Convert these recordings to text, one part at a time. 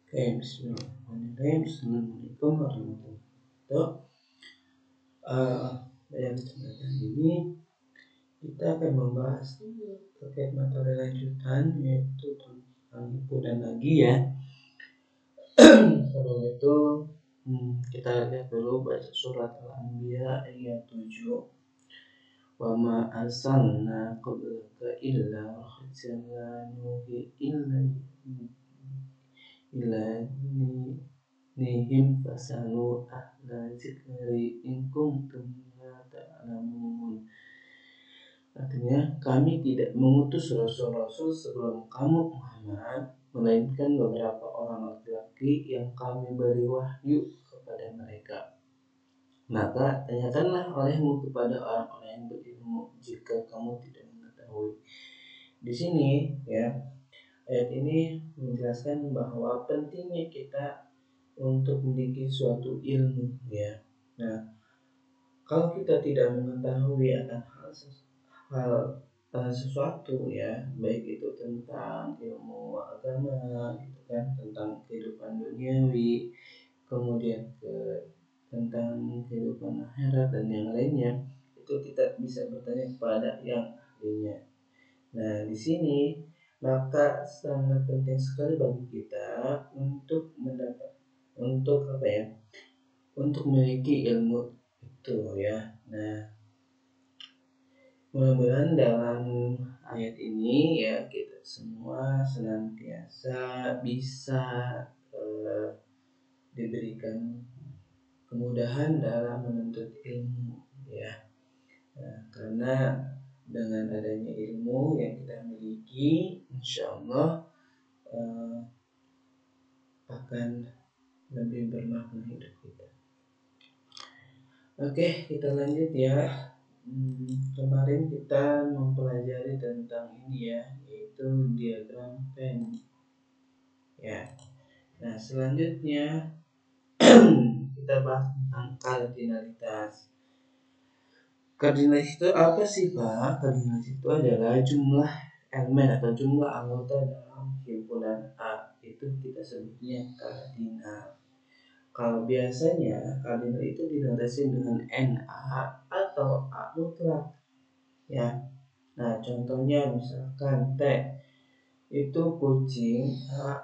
Oke, bismillahirrahmanirrahim. Assalamualaikum warahmatullahi wabarakatuh. Pada kesempatan ini kita akan membahas terkait materi lanjutan, yaitu tentang himpunan lagi ya. Sebelum itu kita lihat dulu baca surat Al-Anbiya ayat 7. Wa ma arsalna qablaka illa rahmatan nuhi illa nihim fasalu ahla zikri in kuntum la ta'lamun. Artinya, kami tidak mengutus rasul-rasul sebelum kamu Muhammad, melainkan beberapa orang laki-laki yang kami beri wahyu kepada mereka. Maka tanyakanlah olehmu kepada orang-orang yang berilmu jika kamu tidak mengetahui. Di sini ya, ayat ini menjelaskan bahwa pentingnya kita untuk memiliki suatu ilmu ya. Nah, kalau kita tidak mengetahui akan sesuatu ya, baik itu tentang ilmu agama gitu kan, tentang kehidupan duniawi, kemudian tentang kehidupan akhirat dan yang lainnya, itu kita bisa bertanya kepada yang ahlinya. Nah, di sini maka sangat penting sekali bagi kita untuk untuk memiliki ilmu itu ya. Nah, mudah-mudahan dalam ayat ini ya kita semua senantiasa bisa diberikan kemudahan dalam menuntut ilmu ya. Nah, karena dengan adanya ilmu yang kita miliki, insya Allah akan lebih bermakna hidup kita. Oke, kita lanjut ya. Kemarin kita mempelajari tentang ini ya, yaitu diagram Venn ya. Nah, selanjutnya kita bahas tentang kardinalitas. Kardinalitas itu apa sih Pak? Kardinalitas itu adalah jumlah elemen atau jumlah anggota dalam himpunan A. Itu kita sebutnya kardinal. Kalau biasanya kardinal itu dinotasi dengan Na atau A mutlak ya. Nah, contohnya misalkan T itu kucing, A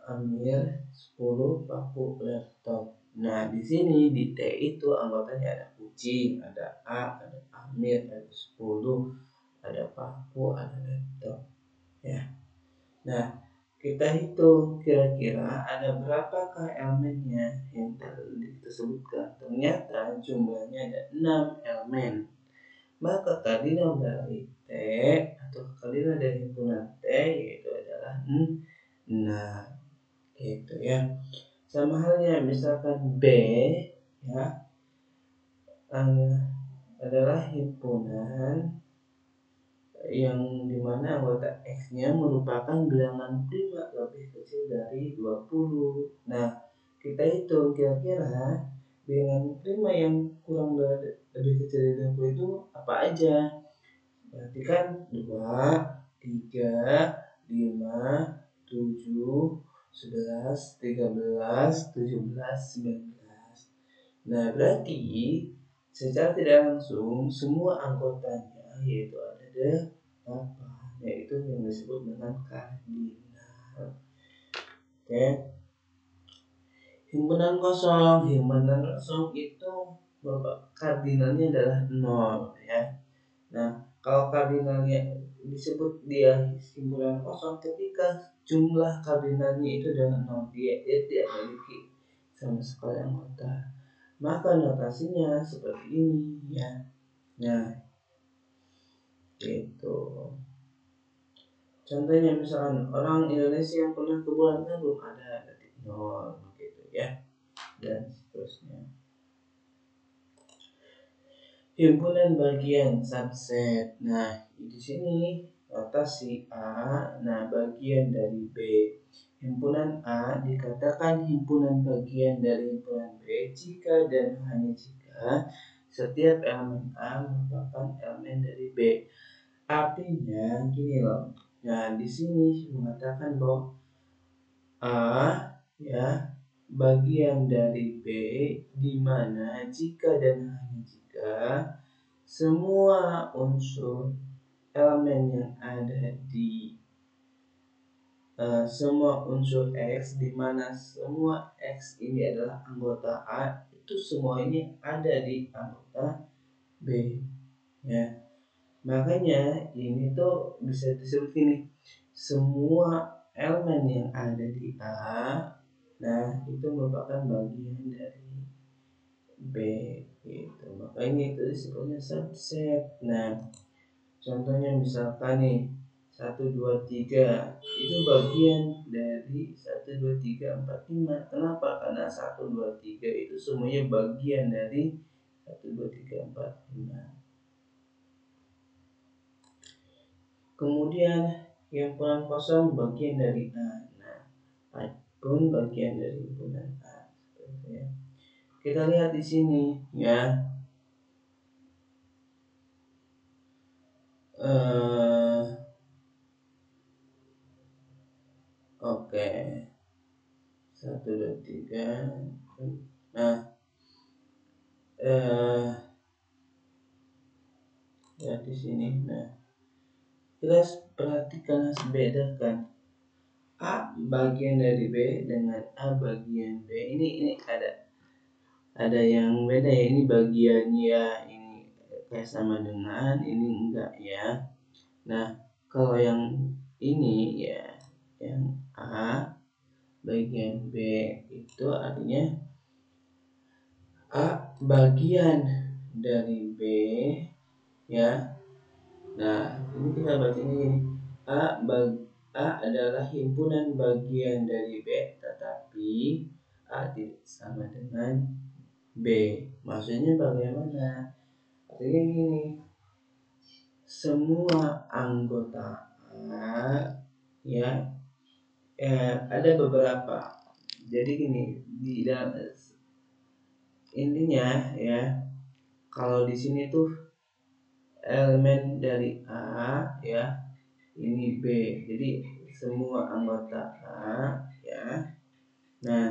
Amir, 10 paku laptop. Nah, di sini di T itu anggotanya ada kucing, ada A, ada Amir, ada 10, ada paku, ada laptop ya. Nah, kita hitung kira-kira ada berapakah elemennya yang tadi kita sebutkan. Ternyata jumlahnya ada 6 elemen. Maka kardinal dari T atau kardinal dari himpunan T yaitu adalah 6 gitu ya. Sama halnya misalkan B ya adalah himpunan yang dimana anggota X-nya merupakan bilangan prima lebih kecil dari 20. Nah, kita hitung kira-kira bilangan prima yang kurang dari lebih kecil dari 20 itu apa aja. Berarti kan 2, 3, 5, 7, 11, 13, 17, 19. Nah, berarti secara tidak langsung semua anggotanya yaitu ada 8, yaitu yang disebut dengan kardinal. Oke. Himpunan kosong itu kardinalnya adalah 0 ya. Nah, kalau kardinalnya disebut dia himpunan kosong ketika jumlah kardinalnya itu adalah 0, dia tidak memiliki sama sekali anggota. Maka notasinya seperti ini ya. Nah, gitu. Contohnya misalkan orang Indonesia yang pernah ke bulan kan belum ada detik 0 gitu ya, dan seterusnya. Himpunan bagian subset. Nah, di sini notasi A. Nah, bagian dari B. Himpunan A dikatakan himpunan bagian dari himpunan B jika dan hanya jika setiap elemen A merupakan elemen dari B. Artinya gini loh. Nah, di sini mengatakan bahwa A ya bagian dari B, di mana jika dan hanya jika semua unsur elemen yang ada di semua unsur X, di mana semua X ini adalah anggota A, itu semua ini ada di anggota B, ya. Makanya ini tuh bisa disebut ini, semua elemen yang ada di A, nah itu merupakan bagian dari B gitu. Makanya itu disebutnya subset. Nah, contohnya misalkan nih 1 2 3 itu bagian dari 1 2 3 4 5. Kenapa? Karena 1 2 3 itu semuanya bagian dari 1 2 3 4 5. Kemudian himpunan kosong bagian dari A. Nah, A pun bagian dari himpunan A. Seperti ya. Kita lihat di sini ya. Oke. 1 2 3. Nah, ya di sini. Nah, kita perhatikan, bedakan A bagian dari B dengan A bagian B. Ini ada yang beda ya. Ini bagiannya ini kayak sama dengan ini enggak ya. Nah, kalau yang ini ya, yang A bagian B itu artinya A bagian dari B ya. Nah, ini kita bacanya gini. A adalah himpunan bagian dari B, tetapi A tidak sama dengan B. Maksudnya bagaimana? Artinya gini, semua anggota A ya, ada beberapa. Jadi gini, di dalam intinya ya, kalau di sini tuh elemen dari A ya, ini B, jadi semua anggota A ya. Nah,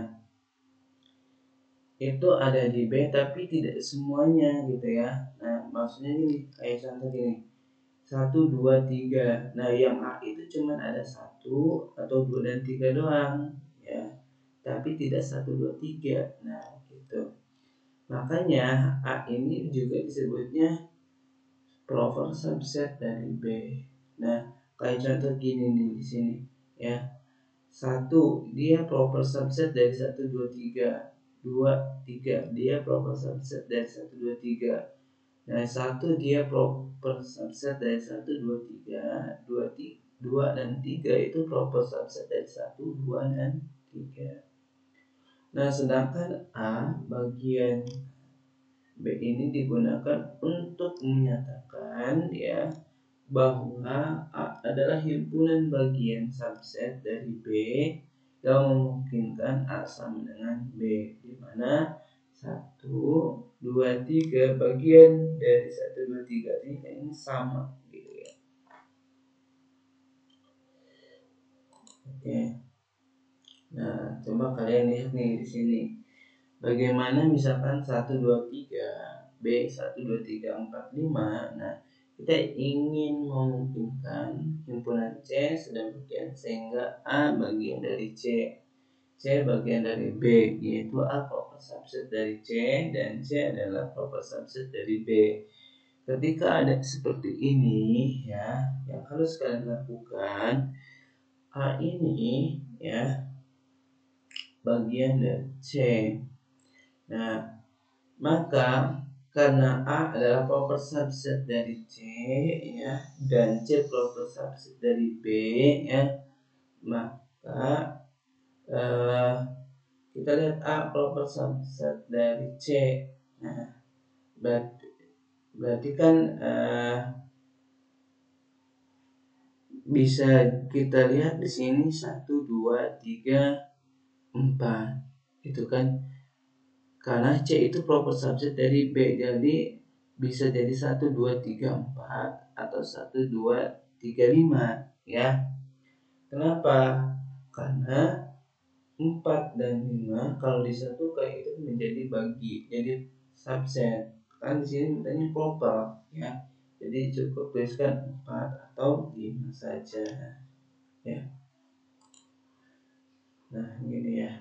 itu ada di B tapi tidak semuanya gitu ya. Nah, maksudnya gini, kayak contoh gini, 1 2 3. Nah, yang A itu cuma ada 1 atau 2 dan 3 doang ya, tapi tidak 1 2 3. Nah, gitu. Makanya A ini juga disebutnya proper subset dari B. Nah, kayak contoh gini nih di sini ya. 1 dia proper subset dari 1 2 3. 2 3 dia proper subset dari 1 2 3. Nah, 1 dia proper subset dari 1 2 3. 2 dan 3 itu proper subset dari 1 2 dan 3. Nah, sedangkan A bagian B ini digunakan untuk menyatakan ya bahwa A adalah himpunan bagian subset dari B yang memungkinkan A sama dengan B, di mana 1 2 3 bagian dari 1 2 3 ini sama gitu ya. Oke. Nah, coba kalian lihat nih di sini. Bagaimana misalkan 1 2 3 B 1 2 3 4 5. Nah, kita ingin memungkinkan himpunan C sedemikian sehingga A bagian dari C, C bagian dari B, yaitu A proper subset dari C dan C adalah proper subset dari B. Ketika ada seperti ini ya, yang harus kalian lakukan, A ini ya bagian dari C. Nah, maka karena A adalah proper subset dari C ya, dan C proper subset dari B ya, maka kita lihat A proper subset dari C. Nah, berarti kan bisa kita lihat di sini 1 2 3 4 gitu kan. Karena C itu proper subset dari B, jadi bisa jadi 1 2 3 4 atau 1 2 3 5 ya. Kenapa? Karena 4 dan 5 kalau disatukan itu menjadi bagi, jadi subset. Kan di sini mintanya global ya. Jadi cukup tuliskan 4 atau 5 saja ya. Nah, gini ya.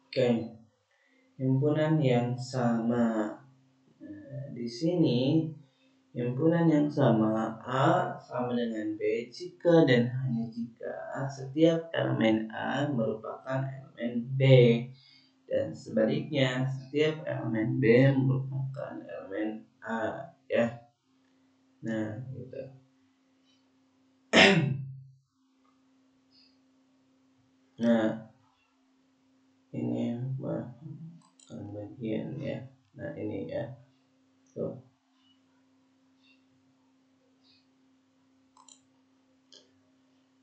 Oke. Himpunan yang sama. Nah, di sini himpunan yang sama A sama dengan B jika dan hanya jika setiap elemen A merupakan elemen B, dan sebaliknya setiap elemen B merupakan elemen A ya. Nah, gitu. Nah, ini bagian ya. Nah, ini ya. Tuh.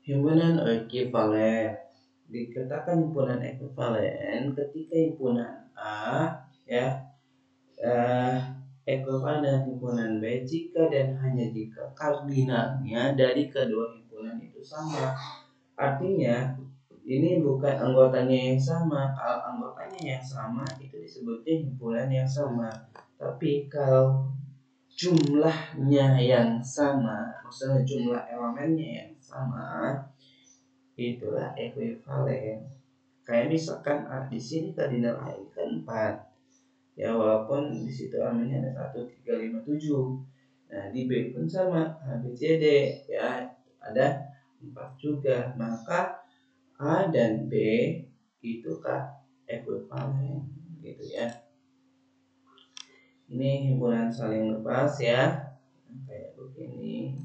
Himpunan ekuivalen. Dikatakan himpunan ekuivalen ketika himpunan A ya ekuivalen dengan himpunan B jika dan hanya jika kardinalnya dari kedua himpunan itu sama. Artinya ini bukan anggotanya yang sama. Kalau anggotanya yang sama itu disebutnya himpunan yang sama. Tapi kalau jumlahnya yang sama, maksudnya jumlah elemennya yang sama, itulah ekuivalen. Kayak misalkan di sini kardinal A ini kan 4. Ya, walaupun di situ elemennya ada 1, 3, 5, 7. Nah, di B pun sama, A, B, C, D ya, ada 4 juga. Maka A dan B itu ekuivalen gitu ya. Ini himpunan saling lepas ya, kayak begini.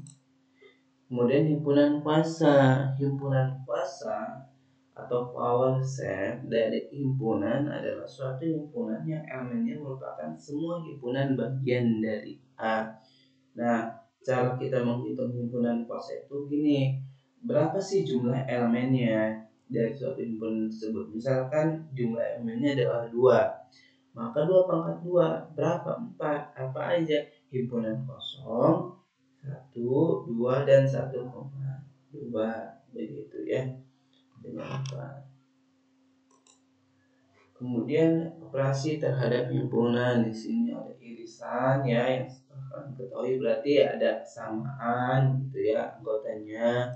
Kemudian himpunan kuasa. Himpunan kuasa atau power set dari himpunan adalah suatu himpunan yang elemennya merupakan semua himpunan bagian dari A. Nah, cara kita menghitung himpunan kuasa itu gini. Berapa sih jumlah elemennya dari suatu himpunan tersebut? Misalkan jumlah elemennya adalah 2. Maka 2 pangkat 2 berapa? 4. Apa aja? Himpunan kosong, 1, 2, dan 1,2. Begitu ya. Dengan 4. Kemudian operasi terhadap himpunan, di sini ada irisan ya, yang kalian ketahui berarti ada kesamaan gitu ya anggotanya.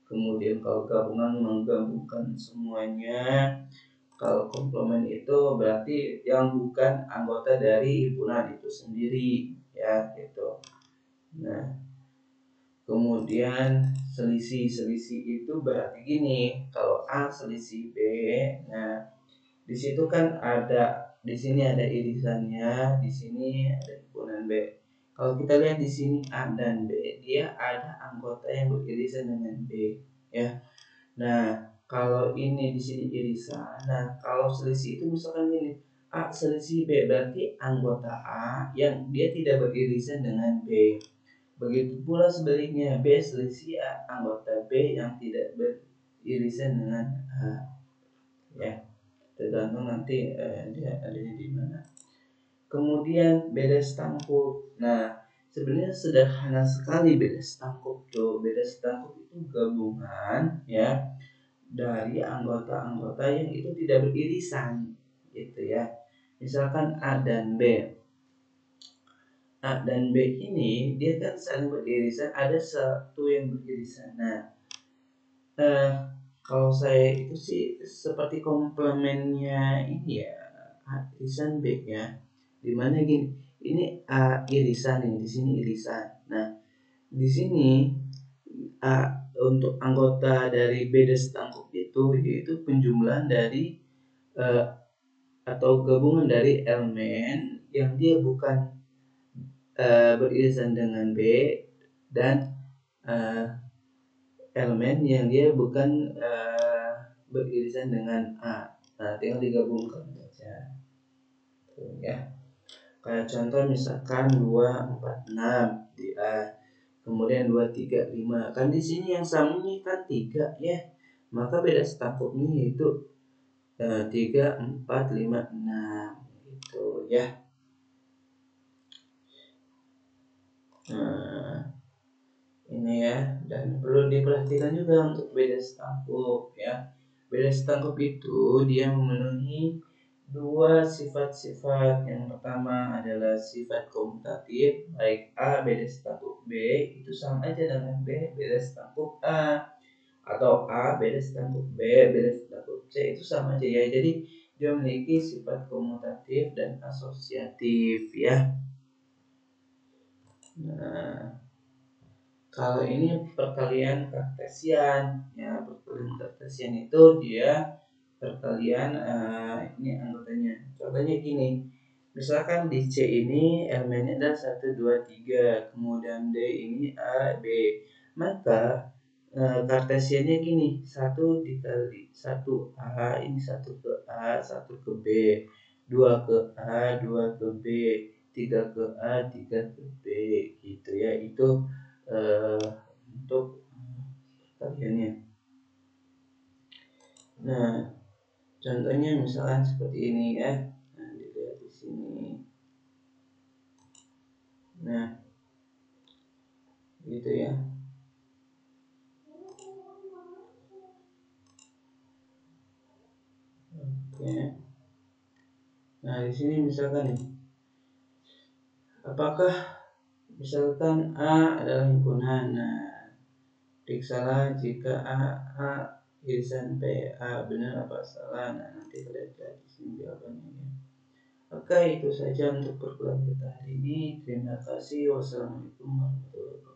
Kemudian kalau gabungan menggabungkan semuanya. Kalau komplement itu berarti yang bukan anggota dari himpunan itu sendiri ya gitu. Nah, kemudian selisih itu berarti gini, kalau A selisih B. Nah, di situ kan di sini ada irisannya, di sini ada himpunan B. Kalau kita lihat di sini A dan B, dia ada anggota yang beririsan dengan B ya. Nah, kalau ini di sini irisan. Nah, kalau selisih itu misalkan ini A selisih B, berarti anggota A yang dia tidak beririsan dengan B. Begitu pula sebaliknya, B selisih A, anggota B yang tidak beririsan dengan A ya. Tergantung nanti dia adanya di mana. Kemudian beda stangkuk. Nah, sebenarnya sederhana sekali beda stangkuk tuh. Beda stangkuk itu gabungan ya dari anggota-anggota yang itu tidak beririsan gitu ya. Misalkan A dan B. A dan B ini dia kan saling beririsan, ada satu yang beririsan. Nah, kalau saya itu sih seperti komplemennya ini ya, A irisan B ya. Dimana gini, ini A irisan nih, di sini irisan. Nah, di sini untuk anggota dari beda setangkup itu yaitu penjumlahan dari atau gabungan dari elemen yang dia bukan beririsan dengan B dan elemen yang dia bukan beririsan dengan A. Nah, tinggal digabungkan saja. Ya. Kayak contoh misalkan 2, 4, 6 di A. Kemudian 2, 3, 5. Kan di sini yang samanya kan 3 ya. Maka beda setangkupnya yaitu 3, 4, 5, 6 gitu ya. Nah, ini ya Dan perlu diperhatikan juga untuk beda setangkup ya. Beda setangkup itu dia memenuhi dua sifat-sifat. Yang pertama adalah sifat komutatif, baik A beda setangkup B itu sama aja dengan B beda setangkup A, atau A beda setangkup B beda setangkup C itu sama aja ya. Jadi dia memiliki sifat komutatif dan asosiatif ya. Nah, kalau ini perkalian kartesian ya, perkalian kartesian itu dia perkalian ini anggotanya. Contohnya gini, misalkan di C ini elemennya ada 1, 2, 3, kemudian D ini A, B, maka kartesiannya gini, 1 dikali 1 A, ini 1 ke A, 1 ke B, 2 ke A, 2 ke B, 3 ke A, 3 ke B gitu ya. Itu untuk perkaliannya. Nah, contohnya misalkan seperti ini ya. Nah, dilihat di sini. Nah, gitu ya. Oke. Nah, di sini misalkan nih. Apakah misalkan A adalah himpunan. Nah, periksalah jika A irisan P, A benar apa salah. Nah, nanti kalian lihat di sini jawabannya ya. Oke, itu saja untuk perkuliahan kita hari ini. Terima kasih. Wassalamualaikum warahmatullahi wabarakatuh.